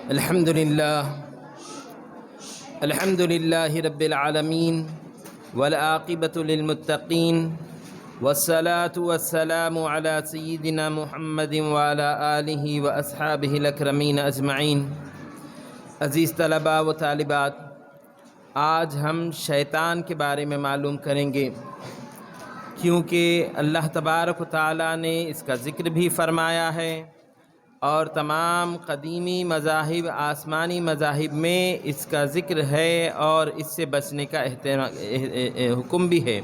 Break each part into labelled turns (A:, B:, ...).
A: الحمد للہ رب العالمین والعاقبۃ للمتقین والصلاة والسلام علی سیدنا محمد وعلی آلہ واصحابہ الاکرمین اجمعین۔ عزیز طلباء و طالبات، آج ہم شیطان کے بارے میں معلوم کریں گے، کیونکہ اللہ تبارک و تعالیٰ نے اس کا ذکر بھی فرمایا ہے اور تمام قدیمی مذاہب، آسمانی مذاہب میں اس کا ذکر ہے اور اس سے بچنے کا حکم بھی ہے۔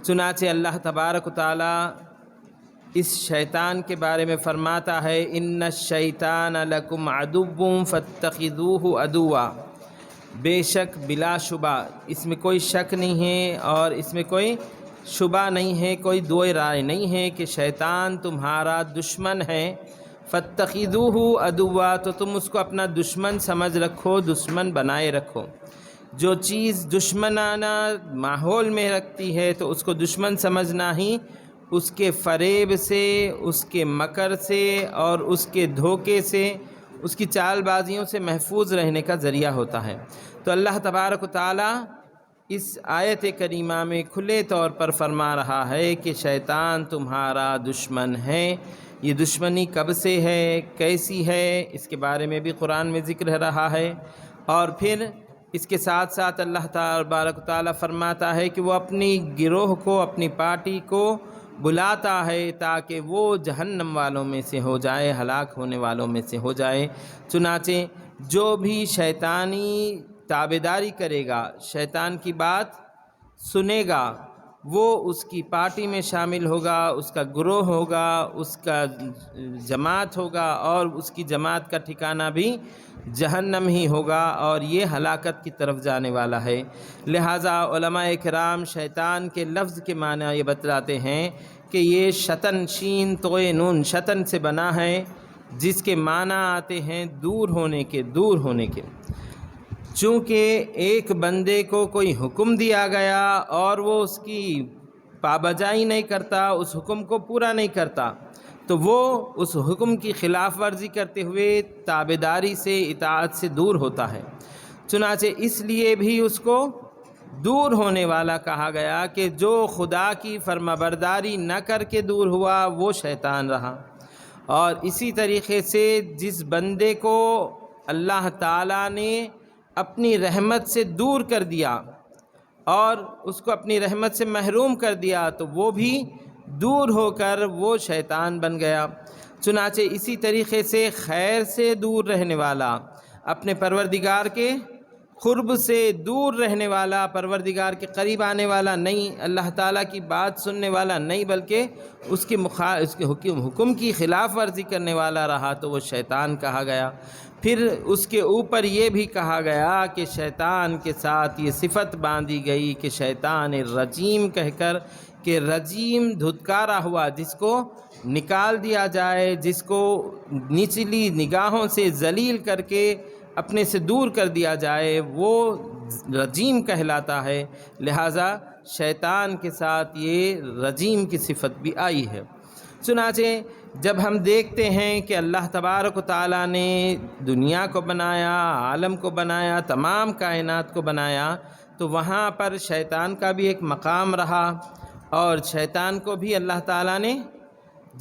A: چنانچہ اللہ تبارک و تعالیٰ اس شیطان کے بارے میں فرماتا ہے، ان الشیطان لکم عدو فاتخذوہ عدوا۔ بے شک بلا شبہ، اس میں کوئی شک نہیں ہے اور اس میں کوئی شبہ نہیں ہے، کوئی دو رائے نہیں ہے کہ شیطان تمہارا دشمن ہے۔ فاتخذوہ عدوا، تو تم اس کو اپنا دشمن سمجھ رکھو، دشمن بنائے رکھو۔ جو چیز دشمنانہ ماحول میں رکھتی ہے تو اس کو دشمن سمجھنا ہی اس کے فریب سے، اس کے مکر سے اور اس کے دھوکے سے، اس کی چال بازیوں سے محفوظ رہنے کا ذریعہ ہوتا ہے۔ تو اللہ تبارک و تعالیٰ اس آیت کریمہ میں کھلے طور پر فرما رہا ہے کہ شیطان تمہارا دشمن ہے۔ یہ دشمنی کب سے ہے، کیسی ہے، اس کے بارے میں بھی قرآن میں ذکر رہا ہے۔ اور پھر اس کے ساتھ ساتھ اللہ تبارک و تعالیٰ فرماتا ہے کہ وہ اپنی گروہ کو، اپنی پارٹی کو بلاتا ہے تاکہ وہ جہنم والوں میں سے ہو جائے، ہلاک ہونے والوں میں سے ہو جائے۔ چنانچہ جو بھی شیطانی تابعداری کرے گا، شیطان کی بات سنے گا، وہ اس کی پارٹی میں شامل ہوگا، اس کا گروہ ہوگا، اس کا جماعت ہوگا اور اس کی جماعت کا ٹھکانہ بھی جہنم ہی ہوگا اور یہ ہلاکت کی طرف جانے والا ہے۔ لہٰذا علماء کرام شیطان کے لفظ کے معنی یہ بتلاتے ہیں کہ یہ شطن، شین توئے نون، شطن سے بنا ہے، جس کے معنی آتے ہیں دور ہونے کے، دور ہونے کے۔ چونکہ ایک بندے کو کوئی حکم دیا گیا اور وہ اس کی پابجائی نہیں کرتا، اس حکم کو پورا نہیں کرتا، تو وہ اس حکم کی خلاف ورزی کرتے ہوئے تابعداری سے، اطاعت سے دور ہوتا ہے۔ چنانچہ اس لیے بھی اس کو دور ہونے والا کہا گیا کہ جو خدا کی فرمانبرداری نہ کر کے دور ہوا وہ شیطان رہا۔ اور اسی طریقے سے جس بندے کو اللہ تعالیٰ نے اپنی رحمت سے دور کر دیا اور اس کو اپنی رحمت سے محروم کر دیا تو وہ بھی دور ہو کر وہ شیطان بن گیا۔ چنانچہ اسی طریقے سے خیر سے دور رہنے والا، اپنے پروردگار کے قرب سے دور رہنے والا، پروردگار کے قریب آنے والا نہیں، اللہ تعالیٰ کی بات سننے والا نہیں، بلکہ اس کے حکم کی خلاف ورزی کرنے والا رہا تو وہ شیطان کہا گیا۔ پھر اس کے اوپر یہ بھی کہا گیا کہ شیطان کے ساتھ یہ صفت باندھی گئی کہ شیطان رجیم کہہ کر، کہ رجیم دھتکارا ہوا، جس کو نکال دیا جائے، جس کو نچلی نگاہوں سے ذلیل کر کے اپنے سے دور کر دیا جائے، وہ رجیم کہلاتا ہے۔ لہٰذا شیطان کے ساتھ یہ رجیم کی صفت بھی آئی ہے۔ چنانچہ جب ہم دیکھتے ہیں کہ اللہ تبارک و تعالیٰ نے دنیا کو بنایا، عالم کو بنایا، تمام کائنات کو بنایا، تو وہاں پر شیطان کا بھی ایک مقام رہا اور شیطان کو بھی اللہ تعالیٰ نے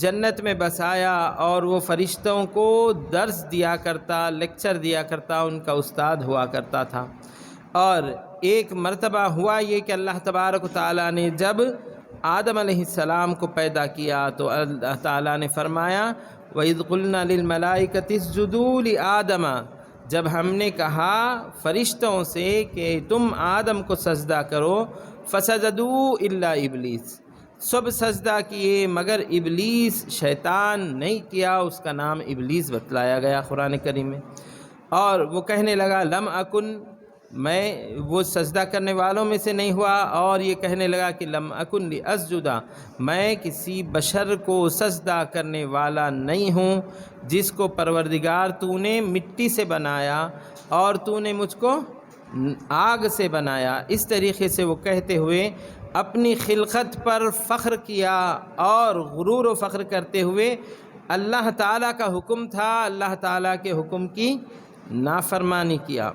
A: جنت میں بسایا اور وہ فرشتوں کو درس دیا کرتا، لیکچر دیا کرتا، ان کا استاد ہوا کرتا تھا۔ اور ایک مرتبہ ہوا یہ کہ اللہ تبارک و تعالیٰ نے جب آدم علیہ السلام کو پیدا کیا تو اللہ تعالیٰ نے فرمایا وَإِذْ قُلْنَا لِلْمَلَائِكَةِ اسْجُدُوا لِآدَمَ، جب ہم نے کہا فرشتوں سے کہ تم آدم کو سجدہ کرو، فَسَجَدُوا إِلَّا إِبْلِيسَ، سب سجدہ کیے مگر ابلیس، شیطان نہیں کیا، اس کا نام ابلیس بتلایا گیا قرآن کریم میں۔ اور وہ کہنے لگا لم اکن، میں وہ سجدہ کرنے والوں میں سے نہیں ہوا، اور یہ کہنے لگا کہ لم اکن لاسجد، میں کسی بشر کو سجدہ کرنے والا نہیں ہوں جس کو پروردگار تو نے مٹی سے بنایا اور تو نے مجھ کو آگ سے بنایا۔ اس طریقے سے وہ کہتے ہوئے اپنی خلقت پر فخر کیا اور غرور و فخر کرتے ہوئے اللہ تعالیٰ کا حکم تھا، اللہ تعالیٰ کے حکم کی نافرمانی کیا،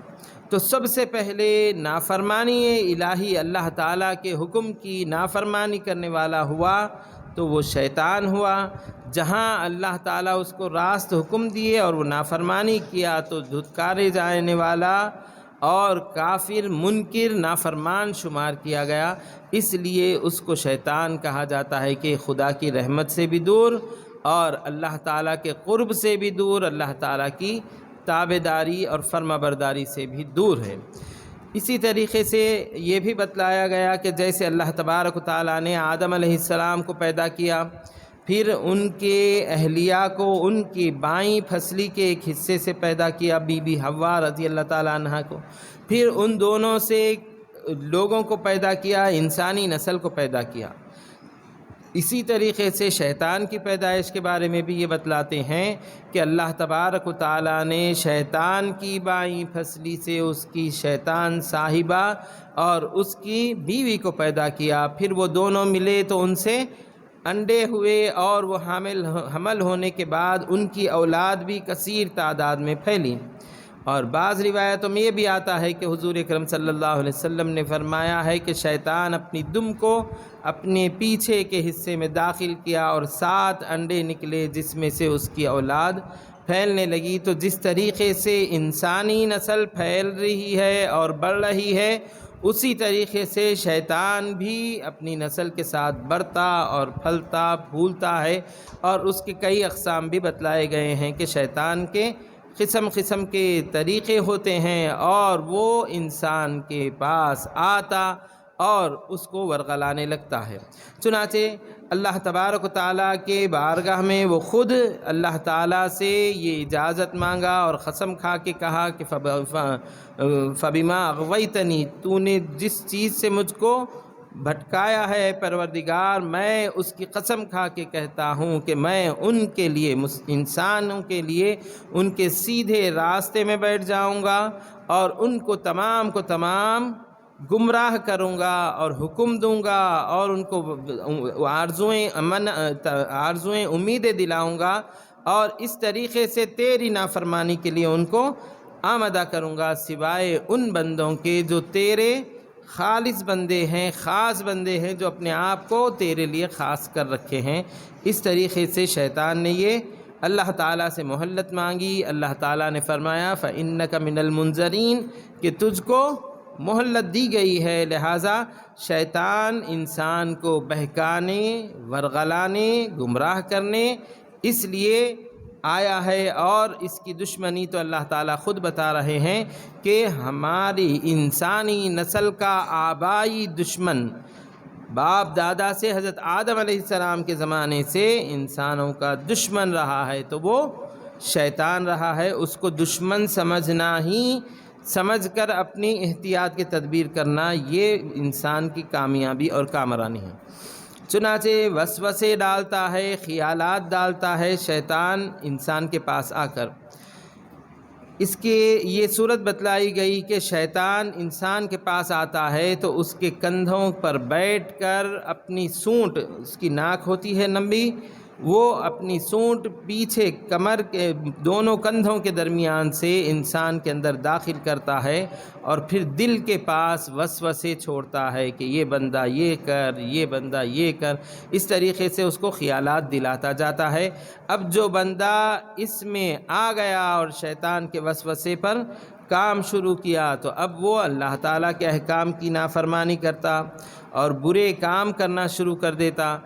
A: تو سب سے پہلے نافرمانی الہی اللہ تعالیٰ کے حکم کی نافرمانی کرنے والا ہوا تو وہ شیطان ہوا۔ جہاں اللہ تعالیٰ اس کو راست حکم دیے اور وہ نافرمانی کیا تو دھتکارے جانے والا اور کافر، منکر، نافرمان شمار کیا گیا، اس لیے اس کو شیطان کہا جاتا ہے کہ خدا کی رحمت سے بھی دور اور اللہ تعالیٰ کے قرب سے بھی دور، اللہ تعالیٰ کی تابعداری اور فرما برداری سے بھی دور ہے۔ اسی طریقے سے یہ بھی بتلایا گیا کہ جیسے اللہ تبارک و تعالیٰ نے آدم علیہ السلام کو پیدا کیا، پھر ان کے اہلیہ کو ان کی بائیں پھسلی کے ایک حصے سے پیدا کیا، بی بی حوا رضی اللہ تعالیٰ عنہ کو، پھر ان دونوں سے لوگوں کو پیدا کیا، انسانی نسل کو پیدا کیا۔ اسی طریقے سے شیطان کی پیدائش کے بارے میں بھی یہ بتلاتے ہیں کہ اللہ تبارک و تعالیٰ نے شیطان کی بائیں پھسلی سے اس کی شیطان صاحبہ اور اس کی بیوی کو پیدا کیا، پھر وہ دونوں ملے تو ان سے انڈے ہوئے اور وہ حمل ہونے کے بعد ان کی اولاد بھی کثیر تعداد میں پھیلی۔ اور بعض روایتوں میں یہ بھی آتا ہے کہ حضور اکرم صلی اللہ علیہ وسلم نے فرمایا ہے کہ شیطان اپنی دم کو اپنے پیچھے کے حصے میں داخل کیا اور 7 انڈے نکلے جس میں سے اس کی اولاد پھیلنے لگی۔ تو جس طریقے سے انسانی نسل پھیل رہی ہے اور بڑھ رہی ہے، اسی طریقے سے شیطان بھی اپنی نسل کے ساتھ بڑھتا اور پھلتا پھولتا ہے، اور اس کے کئی اقسام بھی بتلائے گئے ہیں کہ شیطان کے قسم قسم کے طریقے ہوتے ہیں اور وہ انسان کے پاس آتا اور اس کو ورغلانے لگتا ہے۔ چنانچہ اللہ تبارک و تعالیٰ کے بارگاہ میں وہ خود اللہ تعالیٰ سے یہ اجازت مانگا اور قسم کھا کے کہا کہ فبما اغویتنی، تو نے جس چیز سے مجھ کو بھٹکایا ہے پروردگار، میں اس کی قسم کھا کے کہتا ہوں کہ میں ان کے لیے، انسانوں کے لیے، ان کے سیدھے راستے میں بیٹھ جاؤں گا اور ان کو تمام گمراہ کروں گا اور حکم دوں گا اور ان کو آرزوئیں امیدیں دلاؤں گا، اور اس طریقے سے تیری نافرمانی کے لیے ان کو آمادہ کروں گا، سوائے ان بندوں کے جو تیرے خالص بندے ہیں، خاص بندے ہیں، جو اپنے آپ کو تیرے لیے خاص کر رکھے ہیں۔ اس طریقے سے شیطان نے یہ اللہ تعالیٰ سے مہلت مانگی۔ اللہ تعالیٰ نے فرمایا فَإِنَّكَ مِنَ الْمُنظَرِينَ، کہ تجھ کو مہلت دی گئی ہے، لہٰذا شیطان انسان کو بہکانے، ورغلانے، گمراہ کرنے اس لیے آیا ہے، اور اس کی دشمنی تو اللہ تعالیٰ خود بتا رہے ہیں کہ ہماری انسانی نسل کا آبائی دشمن باپ دادا سے حضرت آدم علیہ السلام کے زمانے سے انسانوں کا دشمن رہا ہے تو وہ شیطان رہا ہے۔ اس کو دشمن سمجھ کر اپنی احتیاط کی تدبیر کرنا، یہ انسان کی کامیابی اور کامرانی ہے۔ چنانچہ وسوسے ڈالتا ہے، خیالات ڈالتا ہے شیطان انسان کے پاس آ کر۔ اس کے یہ صورت بتلائی گئی کہ شیطان انسان کے پاس آتا ہے تو اس کے کندھوں پر بیٹھ کر اپنی سونٹ، اس کی ناک ہوتی ہے لمبی، وہ اپنی سونٹ پیچھے کمر کے دونوں کندھوں کے درمیان سے انسان کے اندر داخل کرتا ہے اور پھر دل کے پاس وسوسے چھوڑتا ہے کہ یہ بندہ یہ کر، یہ بندہ یہ کر، اس طریقے سے اس کو خیالات دلاتا جاتا ہے۔ اب جو بندہ اس میں آ گیا اور شیطان کے وسوسے پر کام شروع کیا تو اب وہ اللہ تعالیٰ کے احکام کی نافرمانی کرتا اور برے کام کرنا شروع کر دیتا۔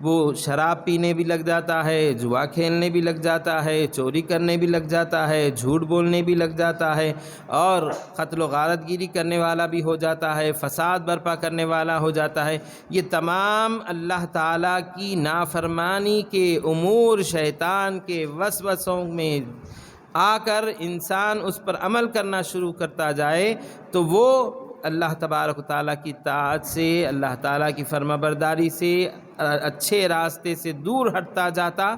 A: وہ شراب پینے بھی لگ جاتا ہے، جوا کھیلنے بھی لگ جاتا ہے، چوری کرنے بھی لگ جاتا ہے، جھوٹ بولنے بھی لگ جاتا ہے، اور قتل و غارت گیری کرنے والا بھی ہو جاتا ہے، فساد برپا کرنے والا ہو جاتا ہے۔ یہ تمام اللہ تعالیٰ کی نافرمانی کے امور شیطان کے وسوسوں میں آ کر انسان اس پر عمل کرنا شروع کرتا جائے تو وہ اللہ تبارک و تعالیٰ کی اطاعت سے، اللہ تعالیٰ کی فرما برداری سے، اچھے راستے سے دور ہٹتا جاتا،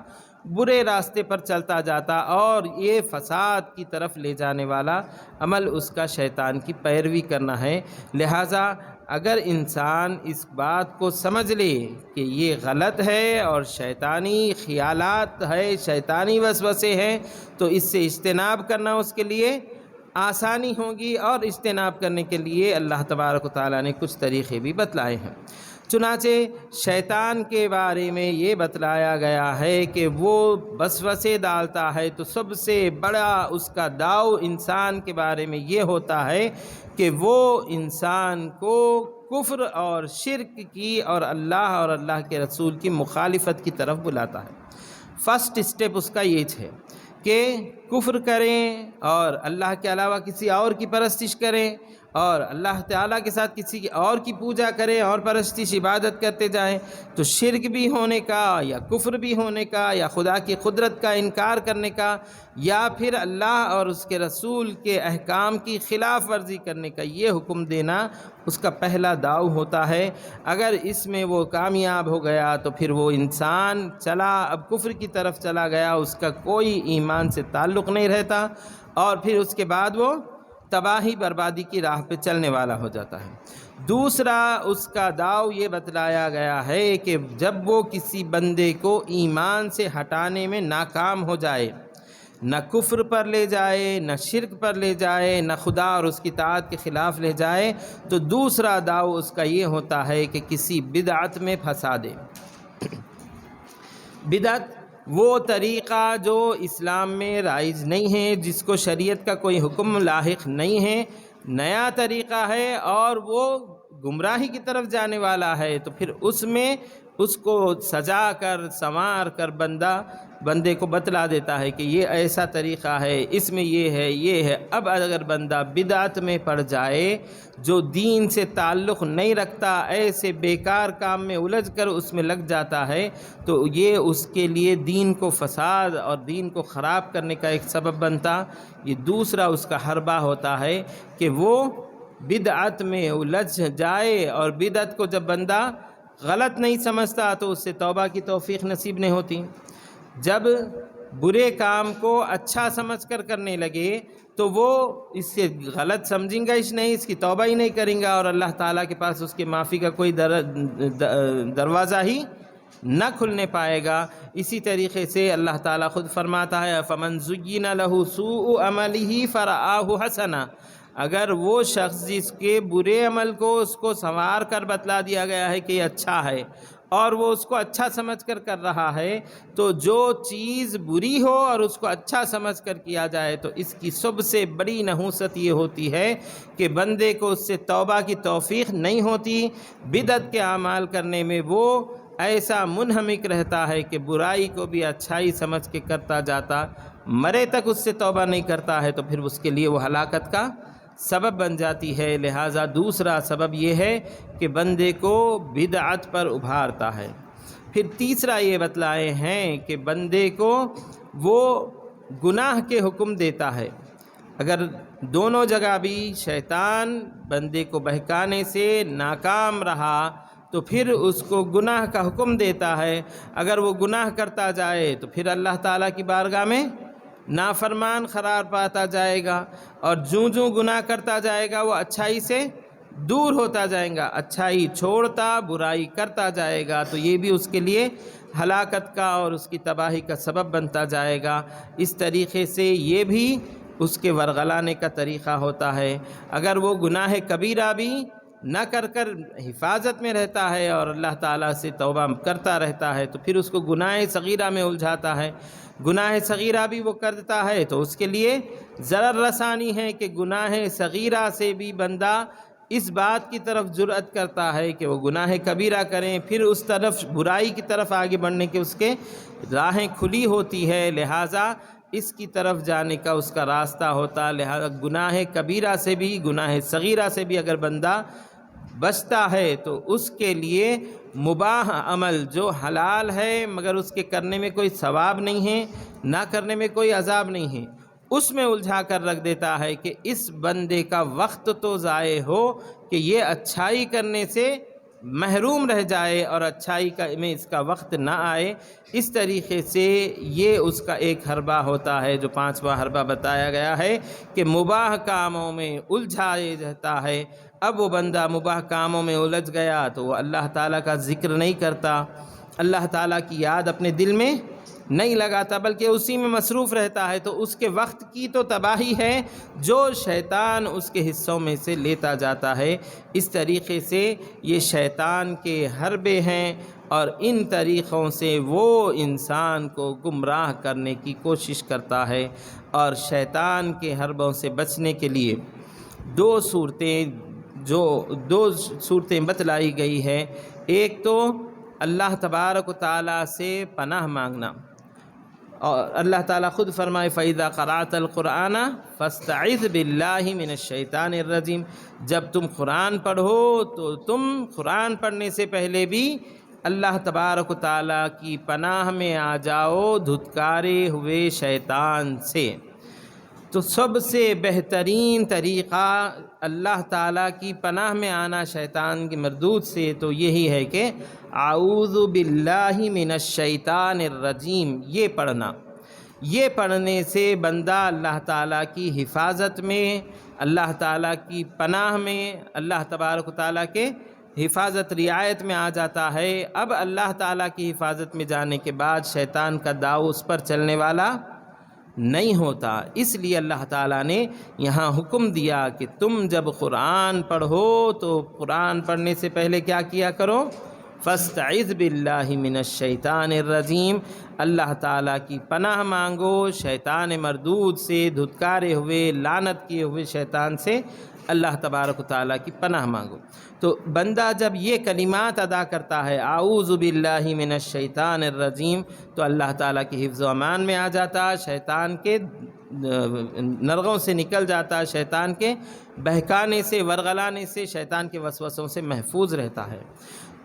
A: برے راستے پر چلتا جاتا، اور یہ فساد کی طرف لے جانے والا عمل اس کا شیطان کی پیروی کرنا ہے۔ لہٰذا اگر انسان اس بات کو سمجھ لے کہ یہ غلط ہے اور شیطانی خیالات ہے، شیطانی وسوسے ہیں، تو اس سے اجتناب کرنا اس کے لیے آسانی ہوگی، اور اجتناب کرنے کے لیے اللہ تبارک و تعالیٰ نے کچھ طریقے بھی بتلائے ہیں۔ چنانچہ شیطان کے بارے میں یہ بتلایا گیا ہے کہ وہ وسوسے ڈالتا ہے تو سب سے بڑا اس کا داؤ انسان کے بارے میں یہ ہوتا ہے کہ وہ انسان کو کفر اور شرک کی اور اللہ کے رسول کی مخالفت کی طرف بلاتا ہے۔ فرسٹ اسٹیپ اس کا یہ ہے کہ کفر کریں اور اللہ کے علاوہ کسی اور کی پرستش کریں، اور اللہ تعالیٰ کے ساتھ کسی اور کی پوجا کریں اور پرستش عبادت کرتے جائیں، تو شرک بھی ہونے کا یا کفر بھی ہونے کا یا خدا کی قدرت کا انکار کرنے کا یا پھر اللہ اور اس کے رسول کے احکام کی خلاف ورزی کرنے کا یہ حکم دینا اس کا پہلا داؤ ہوتا ہے۔ اگر اس میں وہ کامیاب ہو گیا تو پھر وہ انسان اب کفر کی طرف چلا گیا، اس کا کوئی ایمان سے تعلق نہیں رہتا، اور پھر اس کے بعد وہ تباہی بربادی کی راہ پہ چلنے والا ہو جاتا ہے۔ دوسرا اس کا داؤ یہ بتلایا گیا ہے کہ جب وہ کسی بندے کو ایمان سے ہٹانے میں ناکام ہو جائے، نہ کفر پر لے جائے، نہ شرک پر لے جائے، نہ خدا اور اس کی اطاعت کے خلاف لے جائے، تو دوسرا داؤ اس کا یہ ہوتا ہے کہ کسی بدعت میں پھنسا دے۔ بدعت وہ طریقہ جو اسلام میں رائج نہیں ہے، جس کو شریعت کا کوئی حکم لاحق نہیں ہے، نیا طریقہ ہے اور وہ گمراہی کی طرف جانے والا ہے، تو پھر اس میں اس کو سجا کر سنوار کر بندے کو بتلا دیتا ہے کہ یہ ایسا طریقہ ہے، اس میں یہ ہے۔ اب اگر بندہ بدعت میں پڑ جائے جو دین سے تعلق نہیں رکھتا، ایسے بیکار کام میں الجھ کر اس میں لگ جاتا ہے، تو یہ اس کے لیے دین کو فساد اور دین کو خراب کرنے کا ایک سبب بنتا۔ یہ دوسرا اس کا حربہ ہوتا ہے کہ وہ بدعت میں الجھ جائے، اور بدعت کو جب بندہ غلط نہیں سمجھتا تو اس سے توبہ کی توفیق نصیب نہیں ہوتی۔ جب برے کام کو اچھا سمجھ کر کرنے لگے تو وہ اس سے غلط سمجھیں گا اس نہیں، اس کی توبہ ہی نہیں کریں گا، اور اللہ تعالیٰ کے پاس اس کے معافی کا کوئی دروازہ ہی نہ کھلنے پائے گا۔ اسی طریقے سے اللہ تعالیٰ خود فرماتا ہے فَمَنْ زُيِّنَ لَهُ سُوءُ عَمَلِهِ فَرَآهُ حَسَنًا، اگر وہ شخص جس کے برے عمل کو اس کو سنوار کر بتلا دیا گیا ہے کہ یہ اچھا ہے اور وہ اس کو اچھا سمجھ کر کر رہا ہے، تو جو چیز بری ہو اور اس کو اچھا سمجھ کر کیا جائے تو اس کی سب سے بڑی نحوست یہ ہوتی ہے کہ بندے کو اس سے توبہ کی توفیق نہیں ہوتی۔ بدعت کے اعمال کرنے میں وہ ایسا منہمک رہتا ہے کہ برائی کو بھی اچھائی سمجھ کے کرتا جاتا، مرے تک اس سے توبہ نہیں کرتا ہے، تو پھر اس کے لیے وہ ہلاکت کا سبب بن جاتی ہے۔ لہٰذا دوسرا سبب یہ ہے کہ بندے کو بدعت پر ابھارتا ہے۔ پھر تیسرا یہ بتلائے ہیں کہ بندے کو وہ گناہ کے حکم دیتا ہے۔ اگر دونوں جگہ بھی شیطان بندے کو بہکانے سے ناکام رہا تو پھر اس کو گناہ کا حکم دیتا ہے۔ اگر وہ گناہ کرتا جائے تو پھر اللہ تعالیٰ کی بارگاہ میں نافرمان قرار پاتا جائے گا، اور جوں گناہ کرتا جائے گا وہ اچھائی سے دور ہوتا جائے گا، اچھائی چھوڑتا برائی کرتا جائے گا، تو یہ بھی اس کے لیے ہلاکت کا اور اس کی تباہی کا سبب بنتا جائے گا۔ اس طریقے سے یہ بھی اس کے ورغلانے کا طریقہ ہوتا ہے۔ اگر وہ گناہ کبیرہ بھی نہ کر حفاظت میں رہتا ہے اور اللہ تعالیٰ سے توبہ کرتا رہتا ہے تو پھر اس کو گناہ صغیرہ میں الجھاتا ہے۔ گناہ صغیرہ بھی وہ کرتا ہے تو اس کے لیے ضرر رسانی ہے کہ گناہ صغیرہ سے بھی بندہ اس بات کی طرف جرأت کرتا ہے کہ وہ گناہ کبیرہ کریں، پھر اس طرف برائی کی طرف آگے بڑھنے کے اس کے راہیں کھلی ہوتی ہے، لہٰذا اس کی طرف جانے کا اس کا راستہ ہوتا۔ لہٰذا گناہ کبیرہ سے بھی گناہ صغیرہ سے بھی اگر بندہ بچتا ہے تو اس کے لیے مباح عمل جو حلال ہے مگر اس کے کرنے میں کوئی ثواب نہیں ہے، نہ کرنے میں کوئی عذاب نہیں ہے، اس میں الجھا کر رکھ دیتا ہے کہ اس بندے کا وقت تو ضائع ہو کہ یہ اچھائی کرنے سے محروم رہ جائے اور اچھائی میں اس کا وقت نہ آئے۔ اس طریقے سے یہ اس کا ایک حربہ ہوتا ہے جو پانچواں حربہ بتایا گیا ہے کہ مباح کاموں میں الجھائے جاتا ہے۔ اب وہ بندہ مباح کاموں میں الجھ گیا تو وہ اللہ تعالیٰ کا ذکر نہیں کرتا، اللہ تعالیٰ کی یاد اپنے دل میں نہیں لگاتا بلکہ اسی میں مصروف رہتا ہے، تو اس کے وقت کی تو تباہی ہے جو شیطان اس کے حصوں میں سے لیتا جاتا ہے۔ اس طریقے سے یہ شیطان کے حربے ہیں، اور ان طریقوں سے وہ انسان کو گمراہ کرنے کی کوشش کرتا ہے۔ اور شیطان کے حربوں سے بچنے کے لیے دو صورتیں بتلائی گئی ہیں۔ ایک تو اللہ تبارک و تعالیٰ سے پناہ مانگنا، اور اللہ تعالیٰ خود فرمائے فَإِذَا قَرَأْتَ الْقُرْآنَ فَاسْتَعِذْ بِاللَّهِ مِنَ الشَّيْطَانِ الرَّجِيمِ، جب تم قرآن پڑھو تو تم قرآن پڑھنے سے پہلے بھی اللہ تبارک و تعالیٰ کی پناہ میں آ جاؤ دھتکارے ہوئے شیطان سے۔ تو سب سے بہترین طریقہ اللہ تعالیٰ کی پناہ میں آنا شیطان کی مردود سے تو یہی ہے کہ اعوذ باللہ من الشیطان الرجیم، یہ پڑھنا۔ یہ پڑھنے سے بندہ اللہ تعالیٰ کی حفاظت میں، اللہ تعالیٰ کی پناہ میں، اللہ تبارک و تعالیٰ کے حفاظت رعایت میں آ جاتا ہے۔ اب اللہ تعالیٰ کی حفاظت میں جانے کے بعد شیطان کا داؤ اس پر چلنے والا نہیں ہوتا۔ اس لیے اللہ تعالیٰ نے یہاں حکم دیا کہ تم جب قرآن پڑھو تو قرآن پڑھنے سے پہلے کیا کیا کرو؟ فاستعذ باللہ من الشیطان الرجیم، اللہ تعالیٰ کی پناہ مانگو شیطان مردود سے، دھتکارے ہوئے لعنت کیے ہوئے شیطان سے اللہ تبارک و تعالیٰ کی پناہ مانگو۔ تو بندہ جب یہ کلمات ادا کرتا ہے اعوذ باللہ من الشیطان الرجیم، تو اللہ تعالیٰ کی حفظ و امان میں آ جاتا، شیطان کے نرغوں سے نکل جاتا، شیطان کے بہکانے سے، ورغلانے سے، شیطان کے وسوسوں سے محفوظ رہتا ہے۔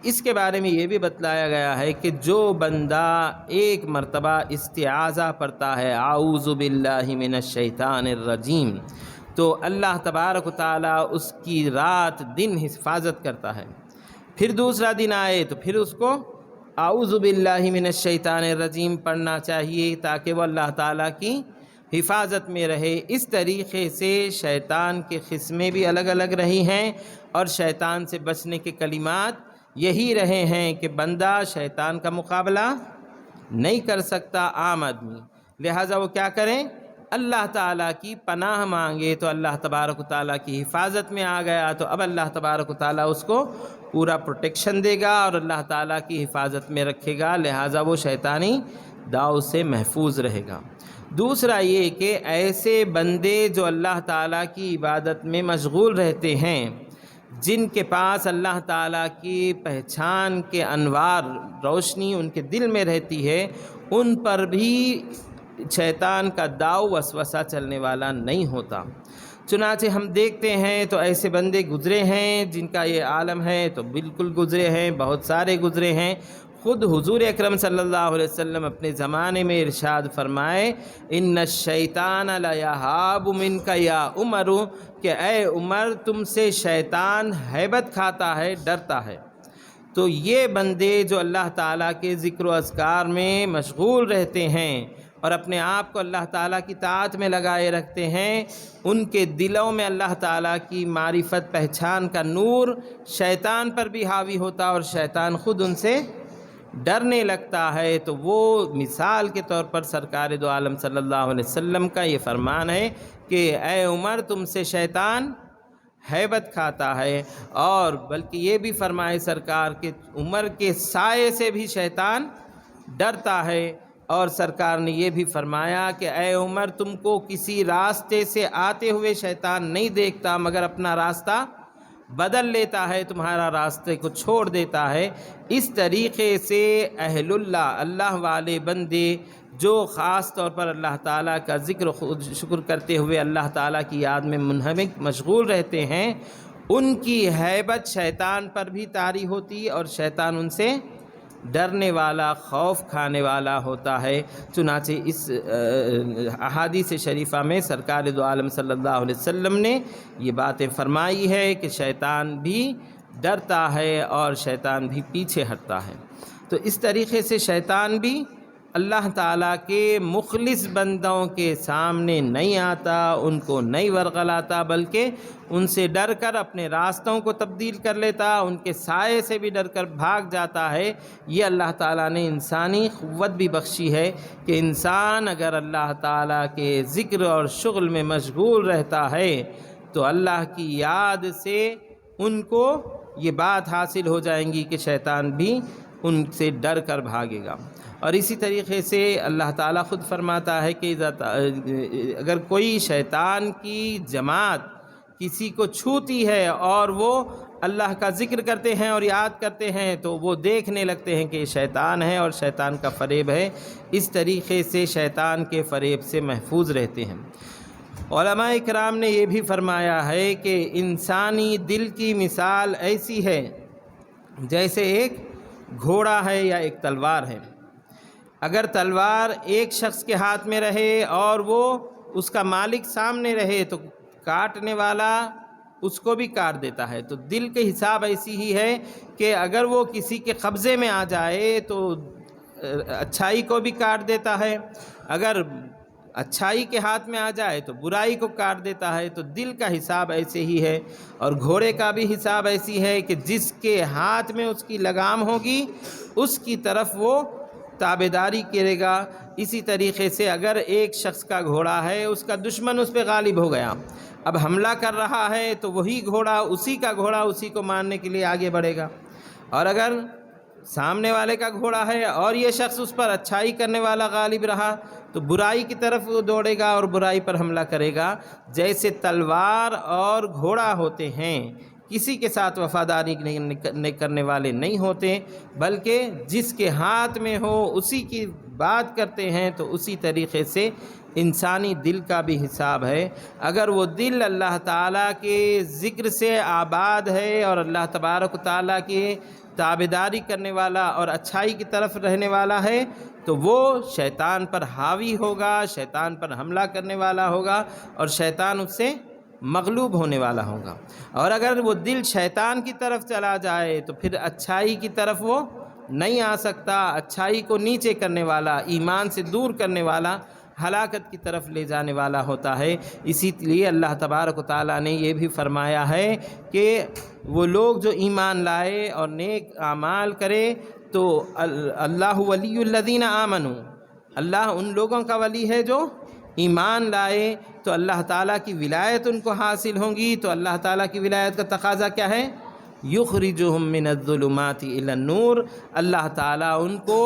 A: اس کے بارے میں یہ بھی بتلایا گیا ہے کہ جو بندہ ایک مرتبہ استعاذہ پڑھتا ہے اعوذ باللہ من الشیطان الرجیم، تو اللہ تبارک و تعالیٰ اس کی رات دن حفاظت کرتا ہے۔ پھر دوسرا دن آئے تو پھر اس کو اعوذ باللہ من الشیطان الرجیم پڑھنا چاہیے تاکہ وہ اللہ تعالیٰ کی حفاظت میں رہے۔ اس طریقے سے شیطان کے قسمیں بھی الگ الگ رہی ہیں، اور شیطان سے بچنے کے کلمات یہی رہے ہیں کہ بندہ شیطان کا مقابلہ نہیں کر سکتا عام آدمی، لہٰذا وہ کیا کریں؟ اللہ تعالیٰ کی پناہ مانگے، تو اللہ تبارک و تعالیٰ کی حفاظت میں آ گیا، تو اب اللہ تبارک و تعالیٰ اس کو پورا پروٹیکشن دے گا اور اللہ تعالیٰ کی حفاظت میں رکھے گا، لہٰذا وہ شیطانی داؤ سے محفوظ رہے گا۔ دوسرا یہ کہ ایسے بندے جو اللہ تعالیٰ کی عبادت میں مشغول رہتے ہیں، جن کے پاس اللہ تعالیٰ کی پہچان کے انوار روشنی ان کے دل میں رہتی ہے، ان پر بھی شیطان کا داؤ وسوسہ چلنے والا نہیں ہوتا۔ چنانچہ ہم دیکھتے ہیں تو ایسے بندے گزرے ہیں جن کا یہ عالم ہے، تو بالکل گزرے ہیں، بہت سارے گزرے ہیں۔ خود حضور اکرم صلی اللہ علیہ وسلم اپنے زمانے میں ارشاد فرمائے ان الشیطان لیہاب منک یا عمر، کہ اے عمر تم سے شیطان ہیبت کھاتا ہے، ڈرتا ہے۔ تو یہ بندے جو اللہ تعالیٰ کے ذکر و اذکار میں مشغول رہتے ہیں اور اپنے آپ کو اللہ تعالیٰ کی طاعت میں لگائے رکھتے ہیں، ان کے دلوں میں اللہ تعالیٰ کی معرفت پہچان کا نور شیطان پر بھی حاوی ہوتا اور شیطان خود ان سے ڈرنے لگتا ہے۔ تو وہ مثال کے طور پر سرکار دو عالم صلی اللہ علیہ وسلم کا یہ فرمان ہے کہ اے عمر تم سے شیطان ہیبت کھاتا ہے، اور بلکہ یہ بھی فرمائے سرکار کہ عمر کے سائے سے بھی شیطان ڈرتا ہے، اور سرکار نے یہ بھی فرمایا کہ اے عمر تم کو کسی راستے سے آتے ہوئے شیطان نہیں دیکھتا مگر اپنا راستہ بدل لیتا ہے، تمہارا راستے کو چھوڑ دیتا ہے۔ اس طریقے سے اہل اللہ والے بندے جو خاص طور پر اللہ تعالیٰ کا ذکر و شکر کرتے ہوئے اللہ تعالیٰ کی یاد میں منہمک مشغول رہتے ہیں، ان کی ہیبت شیطان پر بھی طاری ہوتی اور شیطان ان سے ڈرنے والا، خوف کھانے والا ہوتا ہے۔ چنانچہ اس احادیث شریفہ میں سرکار دو عالم صلی اللہ علیہ وسلم نے یہ باتیں فرمائی ہے کہ شیطان بھی ڈرتا ہے اور شیطان بھی پیچھے ہٹتا ہے۔ تو اس طریقے سے شیطان بھی اللہ تعالیٰ کے مخلص بندوں کے سامنے نہیں آتا، ان کو نہیں ورغلاتا، بلکہ ان سے ڈر کر اپنے راستوں کو تبدیل کر لیتا، ان کے سائے سے بھی ڈر کر بھاگ جاتا ہے۔ یہ اللہ تعالیٰ نے انسانی قوت بھی بخشی ہے کہ انسان اگر اللہ تعالیٰ کے ذکر اور شغل میں مشغول رہتا ہے تو اللہ کی یاد سے ان کو یہ بات حاصل ہو جائیں گی کہ شیطان بھی ان سے ڈر کر بھاگے گا۔ اور اسی طریقے سے اللہ تعالیٰ خود فرماتا ہے کہ اگر کوئی شیطان کی جماعت کسی کو چھوتی ہے اور وہ اللہ کا ذکر کرتے ہیں اور یاد کرتے ہیں تو وہ دیکھنے لگتے ہیں کہ یہ شیطان ہے اور شیطان کا فریب ہے، اس طریقے سے شیطان کے فریب سے محفوظ رہتے ہیں۔ علماء کرام نے یہ بھی فرمایا ہے کہ انسانی دل کی مثال ایسی ہے جیسے ایک گھوڑا ہے یا ایک تلوار ہے۔ اگر تلوار ایک شخص کے ہاتھ میں رہے اور وہ اس کا مالک سامنے رہے تو کاٹنے والا اس کو بھی کاٹ دیتا ہے، تو دل کے حساب ایسی ہی ہے کہ اگر وہ کسی کے قبضے میں آ جائے تو اچھائی کو بھی کاٹ دیتا ہے، اگر اچھائی کے ہاتھ میں آ جائے تو برائی کو کاٹ دیتا ہے۔ تو دل کا حساب ایسے ہی ہے، اور گھوڑے کا بھی حساب ایسی ہے کہ جس کے ہاتھ میں اس کی لگام ہوگی اس کی طرف وہ تابعداری کرے گا۔ اسی طریقے سے اگر ایک شخص کا گھوڑا ہے، اس کا دشمن اس پہ غالب ہو گیا، اب حملہ کر رہا ہے تو وہی گھوڑا، اسی کا گھوڑا اسی کو مارنے کے لیے آگے بڑھے گا۔ اور اگر سامنے والے کا گھوڑا ہے اور یہ شخص اس پر اچھائی کرنے والا غالب رہا تو برائی کی طرف وہ دوڑے گا اور برائی پر حملہ کرے گا۔ جیسے تلوار اور گھوڑا ہوتے ہیں، کسی کے ساتھ وفاداری کرنے والے نہیں ہوتے، بلکہ جس کے ہاتھ میں ہو اسی کی بات کرتے ہیں، تو اسی طریقے سے انسانی دل کا بھی حساب ہے۔ اگر وہ دل اللہ تعالیٰ کے ذکر سے آباد ہے اور اللہ تبارک و تعالیٰ کے تابعداری کرنے والا اور اچھائی کی طرف رہنے والا ہے تو وہ شیطان پر حاوی ہوگا، شیطان پر حملہ کرنے والا ہوگا اور شیطان اس سے مغلوب ہونے والا ہوگا۔ اور اگر وہ دل شیطان کی طرف چلا جائے تو پھر اچھائی کی طرف وہ نہیں آ سکتا، اچھائی کو نیچے کرنے والا، ایمان سے دور کرنے والا، ہلاکت کی طرف لے جانے والا ہوتا ہے۔ اسی لیے اللہ تبارک و تعالیٰ نے یہ بھی فرمایا ہے کہ وہ لوگ جو ایمان لائے اور نیک اعمال کرے تو اللہ ولی الذین آمنوا، اللہ ان لوگوں کا ولی ہے جو ایمان لائے، تو اللہ تعالیٰ کی ولایت ان کو حاصل ہوں گی۔ تو اللہ تعالیٰ کی ولایت کا تقاضا کیا ہے؟ یخرجہم من الظلمات الی النور، اللہ تعالیٰ ان کو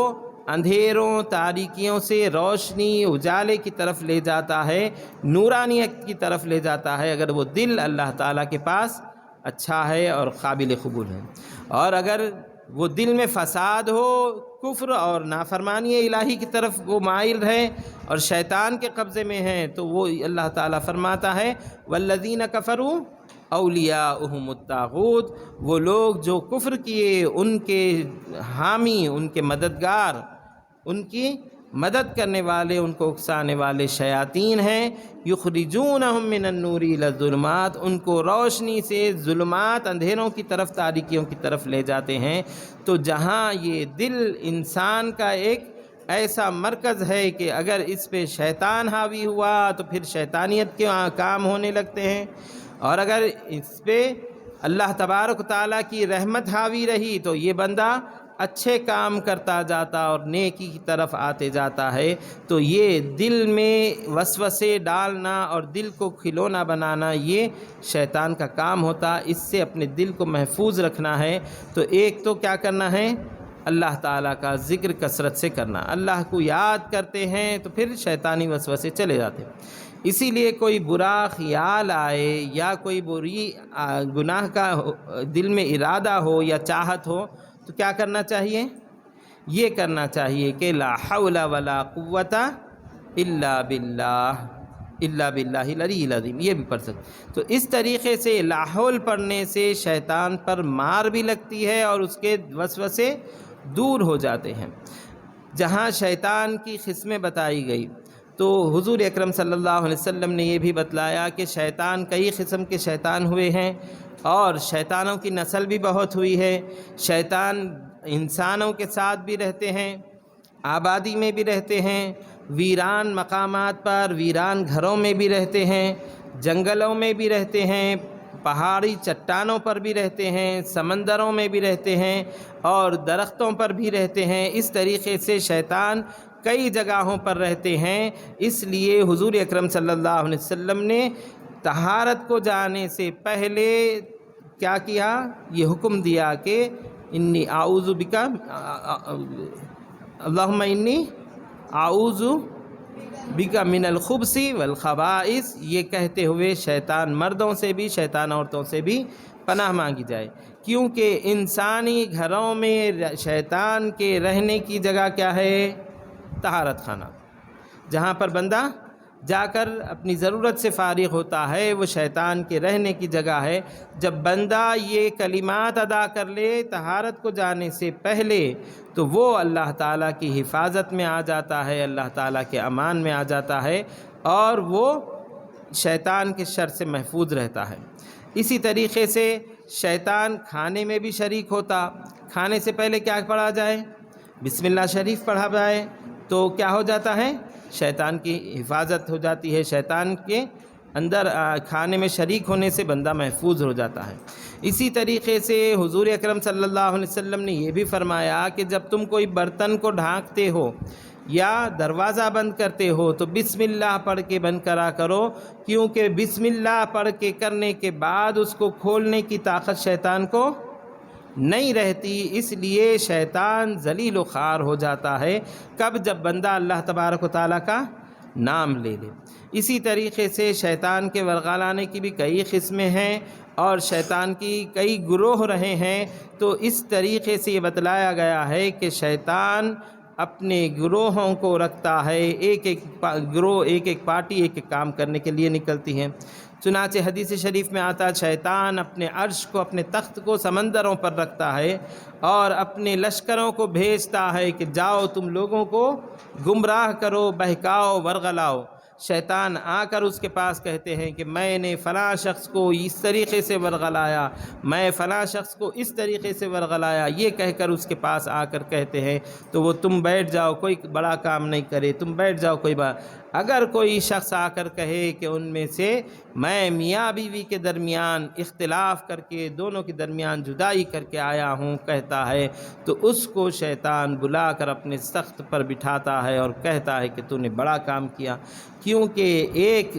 A: اندھیروں تاریکیوں سے روشنی اجالے کی طرف لے جاتا ہے، نورانیت کی طرف لے جاتا ہے، اگر وہ دل اللہ تعالیٰ کے پاس اچھا ہے اور قابل قبول ہے۔ اور اگر وہ دل میں فساد ہو، کفر اور نافرمانی الہی کی طرف وہ مائل رہے اور شیطان کے قبضے میں ہیں، تو وہ اللہ تعالیٰ فرماتا ہے والذین کفروا اولیاؤہم الطاغوت، وہ لوگ جو کفر کیے ان کے حامی، ان کے مددگار، ان کی مدد کرنے والے، ان کو اکسانے والے شیاطین ہیں۔ یخرجونہم من النور الی الظلمات، ان کو روشنی سے ظلمات، اندھیروں کی طرف، تاریکیوں کی طرف لے جاتے ہیں۔ تو جہاں یہ دل انسان کا ایک ایسا مرکز ہے کہ اگر اس پہ شیطان حاوی ہوا تو پھر شیطانیت کے کام ہونے لگتے ہیں، اور اگر اس پہ اللہ تبارک و تعالیٰ کی رحمت حاوی رہی تو یہ بندہ اچھے کام کرتا جاتا اور نیکی کی طرف آتے جاتا ہے۔ تو یہ دل میں وسوسے ڈالنا اور دل کو کھلونا بنانا یہ شیطان کا کام ہوتا، اس سے اپنے دل کو محفوظ رکھنا ہے۔ تو ایک تو کیا کرنا ہے؟ اللہ تعالیٰ کا ذکر کثرت سے کرنا، اللہ کو یاد کرتے ہیں تو پھر شیطانی وسوسے چلے جاتے ہیں۔ اسی لیے کوئی برا خیال آئے یا کوئی بری گناہ کا دل میں ارادہ ہو یا چاہت ہو تو کیا کرنا چاہیے؟ یہ کرنا چاہیے کہ لا حول ولا قوت الا باللہ العلی العظیم، یہ بھی پڑھ سکتے۔ تو اس طریقے سے لا حول پڑھنے سے شیطان پر مار بھی لگتی ہے اور اس کے وسوسے دور ہو جاتے ہیں۔ جہاں شیطان کی قسمیں بتائی گئی تو حضور اکرم صلی اللہ علیہ وسلم نے یہ بھی بتلایا کہ شیطان کئی قسم کے شیطان ہوئے ہیں اور شیطانوں کی نسل بھی بہت ہوئی ہے۔ شیطان انسانوں کے ساتھ بھی رہتے ہیں آبادی میں بھی رہتے ہیں، ویران مقامات پر، ویران گھروں میں بھی رہتے ہیں، جنگلوں میں بھی رہتے ہیں، پہاڑی چٹانوں پر بھی رہتے ہیں، سمندروں میں بھی رہتے ہیں اور درختوں پر بھی رہتے ہیں۔ اس طریقے سے شیطان کئی جگہوں پر رہتے ہیں۔ اس لیے حضور اکرم صلی اللہ علیہ وسلم نے طہارت کو جانے سے پہلے کیا کیا؟ یہ حکم دیا کہ انی اعوذ بک اللہم انی اعوذ بک من الخبث والخبائث، یہ کہتے ہوئے شیطان مردوں سے بھی شیطان عورتوں سے بھی پناہ مانگی جائے، کیونکہ انسانی گھروں میں شیطان کے رہنے کی جگہ کیا ہے؟ طہارت خانہ، جہاں پر بندہ جا کر اپنی ضرورت سے فارغ ہوتا ہے، وہ شیطان کے رہنے کی جگہ ہے۔ جب بندہ یہ کلمات ادا کر لے طہارت کو جانے سے پہلے تو وہ اللہ تعالیٰ کی حفاظت میں آ جاتا ہے، اللہ تعالیٰ کے امان میں آ جاتا ہے اور وہ شیطان کے شر سے محفوظ رہتا ہے۔ اسی طریقے سے شیطان کھانے میں بھی شریک ہوتا، کھانے سے پہلے کیا پڑھا جائے؟ بسم اللہ شریف پڑھا جائے تو کیا ہو جاتا ہے؟ شیطان کی حفاظت ہو جاتی ہے، شیطان کے اندر کھانے میں شریک ہونے سے بندہ محفوظ ہو جاتا ہے۔ اسی طریقے سے حضور اکرم صلی اللہ علیہ وسلم نے یہ بھی فرمایا کہ جب تم کوئی برتن کو ڈھانکتے ہو یا دروازہ بند کرتے ہو تو بسم اللہ پڑھ کے بند کرا کرو، کیونکہ بسم اللہ پڑھ کے کرنے کے بعد اس کو کھولنے کی طاقت شیطان کو نہیں رہتی، اس لیے شیطان ذلیل و خوار ہو جاتا ہے کب؟ جب بندہ اللہ تبارک و تعالیٰ کا نام لے لے۔ اسی طریقے سے شیطان کے ورغلانے کی بھی کئی قسمیں ہیں اور شیطان کی کئی گروہ رہے ہیں، تو اس طریقے سے یہ بتلایا گیا ہے کہ شیطان اپنے گروہوں کو رکھتا ہے، ایک ایک گروہ ایک ایک پارٹی ایک ایک کام کرنے کے لیے نکلتی ہے۔ چنانچہ حدیث شریف میں آتا ہے شیطان اپنے عرش کو، اپنے تخت کو سمندروں پر رکھتا ہے اور اپنے لشکروں کو بھیجتا ہے کہ جاؤ تم لوگوں کو گمراہ کرو، بہکاؤ، ورغلاؤ۔ شیطان آ کر اس کے پاس کہتے ہیں کہ میں نے فلاں شخص کو اس طریقے سے ورغلایا، میں فلاں شخص کو اس طریقے سے ورغلایا، یہ کہہ کر اس کے پاس آ کر کہتے ہیں تو وہ تم بیٹھ جاؤ، کوئی بڑا کام نہیں کرے، تم بیٹھ جاؤ، کوئی بات۔ اگر کوئی شخص آ کر کہے کہ ان میں سے میں میاں بیوی کے درمیان اختلاف کر کے دونوں کے درمیان جدائی کر کے آیا ہوں کہتا ہے، تو اس کو شیطان بلا کر اپنے تخت پر بٹھاتا ہے اور کہتا ہے کہ تو نے بڑا کام کیا، کیونکہ ایک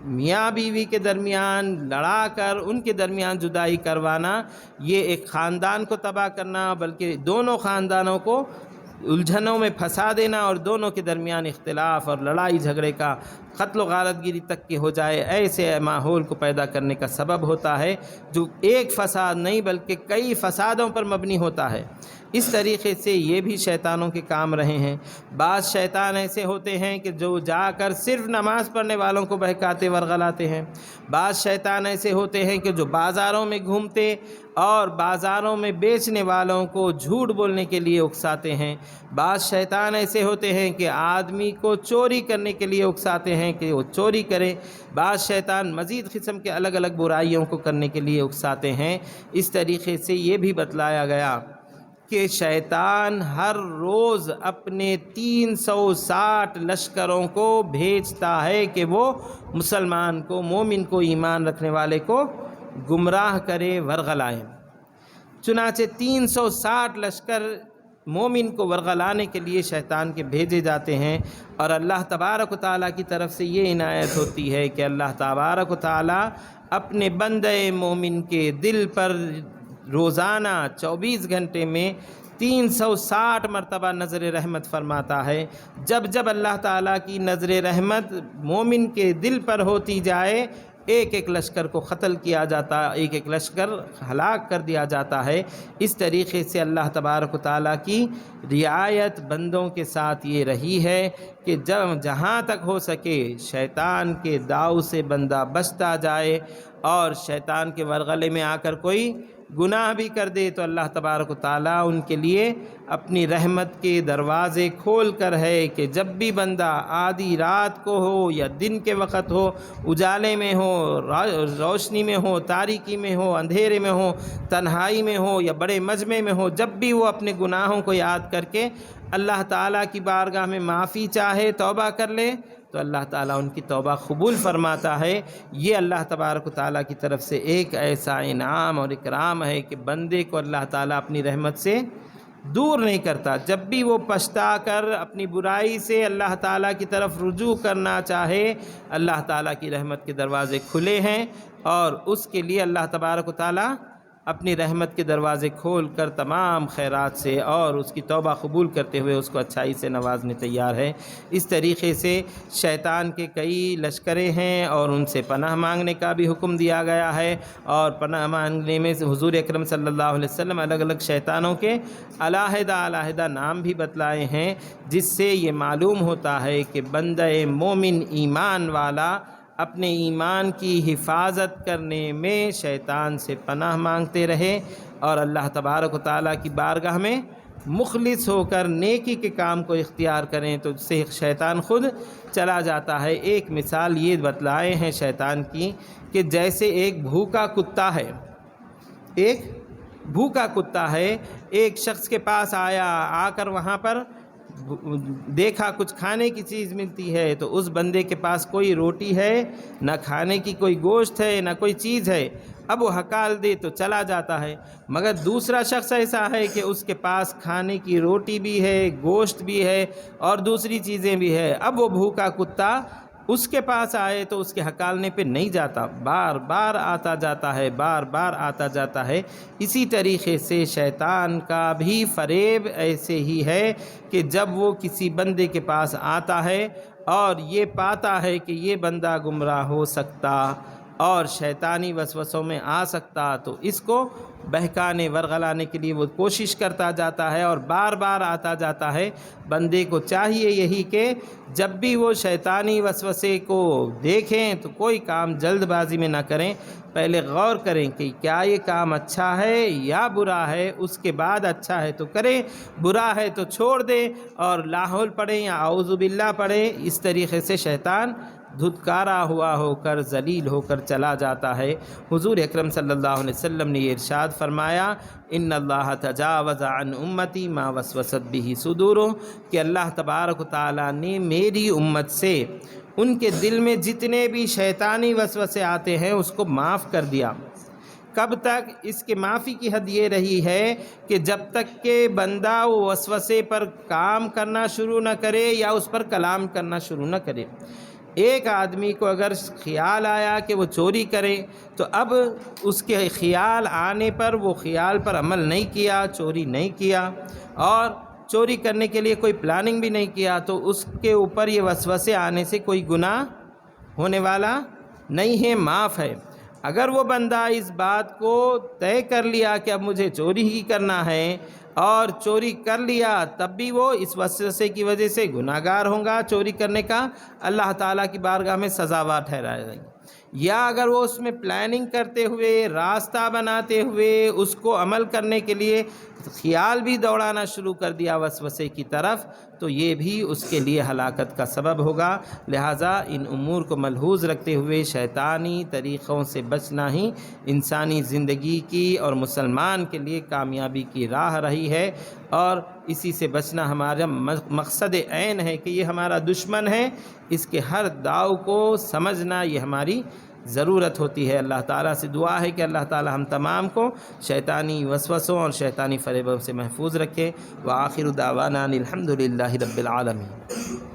A: میاں بیوی کے درمیان لڑا کر ان کے درمیان جدائی کروانا یہ ایک خاندان کو تباہ کرنا، بلکہ دونوں خاندانوں کو الجھنوں میں پھنسا دینا اور دونوں کے درمیان اختلاف اور لڑائی جھگڑے کا قتل و غارت گیری تک کی ہو جائے، ایسے ماحول کو پیدا کرنے کا سبب ہوتا ہے جو ایک فساد نہیں بلکہ کئی فسادوں پر مبنی ہوتا ہے۔ اس طریقے سے یہ بھی شیطانوں کے کام رہے ہیں۔ بعض شیطان ایسے ہوتے ہیں کہ جو جا کر صرف نماز پڑھنے والوں کو بہکاتے ورغلاتے ہیں، بعض شیطان ایسے ہوتے ہیں کہ جو بازاروں میں گھومتے اور بازاروں میں بیچنے والوں کو جھوٹ بولنے کے لیے اکساتے ہیں، بعض شیطان ایسے ہوتے ہیں کہ آدمی کو چوری کرنے کے لیے اکساتے ہیں کہ وہ چوری کرے، بعض شیطان مزید قسم کے الگ الگ برائیوں کو کرنے کے لیے اکساتے ہیں۔ اس طریقے سے یہ بھی بتلایا گیا کہ شیطان ہر روز اپنے 360 لشکروں کو بھیجتا ہے کہ وہ مسلمان کو، مومن کو، ایمان رکھنے والے کو گمراہ کرے، ورغلائے۔ چنانچہ 360 لشکر مومن کو ورغلانے کے لیے شیطان کے بھیجے جاتے ہیں، اور اللہ تبارک و تعالیٰ کی طرف سے یہ عنایت ہوتی ہے کہ اللہ تبارک و تعالیٰ اپنے بندے مومن کے دل پر روزانہ 24 گھنٹے میں 360 مرتبہ نظر رحمت فرماتا ہے۔ جب جب اللہ تعالیٰ کی نظر رحمت مومن کے دل پر ہوتی جائے، ایک ایک لشکر کو قتل کیا جاتا، ایک ایک لشکر ہلاک کر دیا جاتا ہے۔ اس طریقے سے اللہ تبارک و تعالیٰ کی رعایت بندوں کے ساتھ یہ رہی ہے کہ جہاں تک ہو سکے شیطان کے داؤ سے بندہ بچتا جائے، اور شیطان کے ورغلے میں آ کر کوئی گناہ بھی کر دے تو اللہ تبارک و تعالیٰ ان کے لیے اپنی رحمت کے دروازے کھول کر ہے کہ جب بھی بندہ آدھی رات کو ہو یا دن کے وقت ہو، اجالے میں ہو، روشنی میں ہو، تاریکی میں ہو، اندھیرے میں ہو، تنہائی میں ہو یا بڑے مجمع میں ہو، جب بھی وہ اپنے گناہوں کو یاد کر کے اللہ تعالیٰ کی بارگاہ میں معافی چاہے، توبہ کر لے، تو اللہ تعالیٰ ان کی توبہ قبول فرماتا ہے۔ یہ اللہ تبارک و تعالیٰ کی طرف سے ایک ایسا انعام اور اکرام ہے کہ بندے کو اللہ تعالیٰ اپنی رحمت سے دور نہیں کرتا۔ جب بھی وہ پچھتا کر اپنی برائی سے اللہ تعالیٰ کی طرف رجوع کرنا چاہے، اللہ تعالیٰ کی رحمت کے دروازے کھلے ہیں، اور اس کے لیے اللہ تبارک و تعالیٰ اپنی رحمت کے دروازے کھول کر تمام خیرات سے اور اس کی توبہ قبول کرتے ہوئے اس کو اچھائی سے نوازنے تیار ہے۔ اس طریقے سے شیطان کے کئی لشکریں ہیں، اور ان سے پناہ مانگنے کا بھی حکم دیا گیا ہے، اور پناہ مانگنے میں حضور اکرم صلی اللہ علیہ وسلم الگ الگ شیطانوں کے علیحدہ نام بھی بتلائے ہیں، جس سے یہ معلوم ہوتا ہے کہ بندہ مومن ایمان والا اپنے ایمان کی حفاظت کرنے میں شیطان سے پناہ مانگتے رہے، اور اللہ تبارک و تعالیٰ کی بارگاہ میں مخلص ہو کر نیکی کے کام کو اختیار کریں، تو اس سے شیطان خود چلا جاتا ہے۔ ایک مثال یہ بتلائے ہیں شیطان کی کہ جیسے ایک بھوکا کتا ہے، ایک شخص کے پاس آیا، آ کر وہاں پر دیکھا کچھ کھانے کی چیز ملتی ہے، تو اس بندے کے پاس کوئی روٹی ہے، نہ کھانے کی کوئی گوشت ہے، نہ کوئی چیز ہے، اب وہ ہکال دے تو چلا جاتا ہے۔ مگر دوسرا شخص ایسا ہے کہ اس کے پاس کھانے کی روٹی بھی ہے، گوشت بھی ہے، اور دوسری چیزیں بھی ہے، اب وہ بھوکا کتا اس کے پاس آئے تو اس کے ہکالنے پہ نہیں جاتا، بار بار آتا جاتا ہے۔ اسی طریقے سے شیطان کا بھی فریب ایسے ہی ہے کہ جب وہ کسی بندے کے پاس آتا ہے اور یہ پاتا ہے کہ یہ بندہ گمراہ ہو سکتا اور شیطانی وسوسوں میں آ سکتا، تو اس کو بہکانے ورغلانے کے لیے وہ کوشش کرتا جاتا ہے اور بار بار آتا جاتا ہے۔ بندے کو چاہیے یہی کہ جب بھی وہ شیطانی وسوسے کو دیکھیں تو کوئی کام جلد بازی میں نہ کریں، پہلے غور کریں کہ کیا یہ کام اچھا ہے یا برا ہے، اس کے بعد اچھا ہے تو کریں، برا ہے تو چھوڑ دیں، اور لا حول پڑھیں یا اعوذ باللہ پڑھیں۔ اس طریقے سے شیطان دھتکارا ہوا ہو کر، ذلیل ہو کر چلا جاتا ہے۔ حضور اکرم صلی اللہ علیہ وسلم نے یہ ارشاد فرمایا، ان اللہ تجاوز عن امتی ما وسوست به صدورهم، کہ اللہ تبارک و تعالیٰ نے میری امت سے ان کے دل میں جتنے بھی شیطانی وسوسے آتے ہیں اس کو معاف کر دیا۔ کب تک؟ اس کے معافی کی حد یہ رہی ہے کہ جب تک کہ بندہ وہ وسوسے پر کام کرنا شروع نہ کرے یا اس پر کلام کرنا شروع نہ کرے۔ ایک آدمی کو اگر خیال آیا کہ وہ چوری کرے، تو اب اس کے خیال آنے پر وہ خیال پر عمل نہیں کیا، چوری نہیں کیا، اور چوری کرنے کے لیے کوئی پلاننگ بھی نہیں کیا، تو اس کے اوپر یہ وسوسے آنے سے کوئی گناہ ہونے والا نہیں ہے، معاف ہے۔ اگر وہ بندہ اس بات کو طے کر لیا کہ اب مجھے چوری ہی کرنا ہے اور چوری کر لیا، تب بھی وہ اس وسوسے کی وجہ سے گناہ گار ہوگا، چوری کرنے کا اللہ تعالیٰ کی بارگاہ میں سزاوار ٹھہرایا جائے گا۔ یا اگر وہ اس میں پلاننگ کرتے ہوئے، راستہ بناتے ہوئے، اس کو عمل کرنے کے لیے خیال بھی دوڑانا شروع کر دیا وسوسے کی طرف، تو یہ بھی اس کے لیے ہلاکت کا سبب ہوگا۔ لہٰذا ان امور کو ملحوظ رکھتے ہوئے شیطانی طریقوں سے بچنا ہی انسانی زندگی کی اور مسلمان کے لیے کامیابی کی راہ رہی ہے، اور اسی سے بچنا ہمارا مقصد عین ہے کہ یہ ہمارا دشمن ہے، اس کے ہر داؤ کو سمجھنا یہ ہماری ضرورت ہوتی ہے۔ اللہ تعالیٰ سے دعا ہے کہ اللہ تعالیٰ ہم تمام کو شیطانی وسوسوں اور شیطانی فریبوں سے محفوظ رکھے۔ وآخر دعوانا الحمد للہ رب العالمین۔